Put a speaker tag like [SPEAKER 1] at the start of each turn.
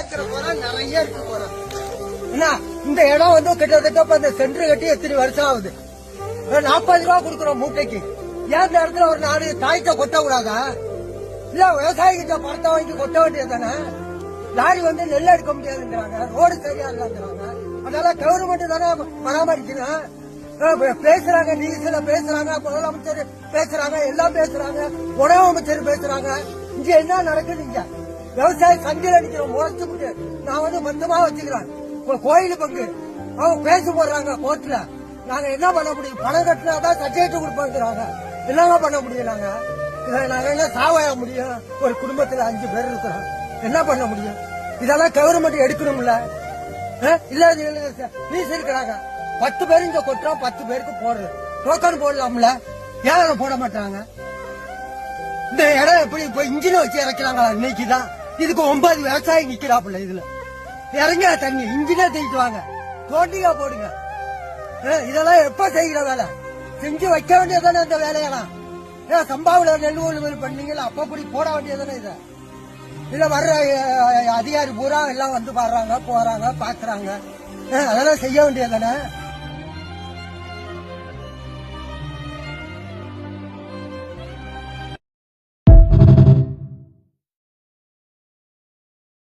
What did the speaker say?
[SPEAKER 1] ஏக்கரை போறா நிறைய இருக்கு போறா. என்ன இந்த இடம் வந்து கிட்டத்தட்ட இந்த சென்டர் கட்டி எத்தனை வருஷம் ஆகுது. 40 ரூபா கொடுக்குறோம் மூட்டைக்கு. ஏன் இந்த இடத்துல ஒரு 4 தாய்க்க கொட்ட கூடாதா? இல்ல விவசாயிகிட்ட பணத்தை வாங்கி கொட்ட வேண்டியது தானே. லாரி வந்து நெல் எடுக்க முடியாதுங்கிறாங்க, ரோடு சரியா இல்லைங்கிறாங்க. அதனால கவர்மெண்ட் தானே பராமரிக்கணும். பேசுறாங்க, நியூஸ்ல பேசுறாங்க, முதலமைச்சர் பேசுறாங்க, எல்லாம் பேசுறாங்க, உணவு அமைச்சர் பேசுறாங்க. இங்க என்ன நடக்குது? இங்க விவசாய சந்தையில் அடிக்கிறோம் முறைச்சு முடியாது. நான் வந்து மொத்தமா வச்சுக்கிறேன் கோயில் பங்கு. அவங்க பேச போடுறாங்க கோர்ட்ல. நாங்க என்ன பண்ண முடியும்? பணம் கட்டினாதான் சர்டிபிகேட் கொடுப்பாங்கிறாங்க. என்னங்க பண்ண முடியும்? நாங்க என்ன சாவாய முடியும்? ஒரு குடும்பத்துல 5 பேர் இருக்கிறோம், என்ன பண்ண முடியும்? இதெல்லாம் கவர்மெண்ட் எடுக்கணும்ல. இல்ல நீஸ் இருக்கிறாங்க 10 பேர் இங்க கொட்டுறோம், 10 பேருக்கு போடுறோம். டோக்கன் போடலாம்ல, ஏன் போட மாட்டாங்க? இந்த இடம் எப்படி இப்ப இன்ஜினை வச்சு இறக்கிறாங்களா? இன்னைக்குதான் இதுக்கு 9 விவசாயி நிக்கிறாப்புல. இதுல இறங்க தண்ணி இன்ஜினே தூக்கிட்டு வாங்க, தோண்டியா போடுங்க. இதெல்லாம் எப்ப செய்கிற வேலை? செஞ்சு வைக்க வேண்டியதானே இந்த வேலையெல்லாம். சம்பாவில நெல் கொள்முதல் பண்ணீங்களா? அப்படி போட வேண்டியதானே. இத இதுல வர்ற அதிகாரி பூரா எல்லாம் வந்து பாடுறாங்க, போறாங்க, பாக்குறாங்க. அதெல்லாம் செய்ய வேண்டியதானே.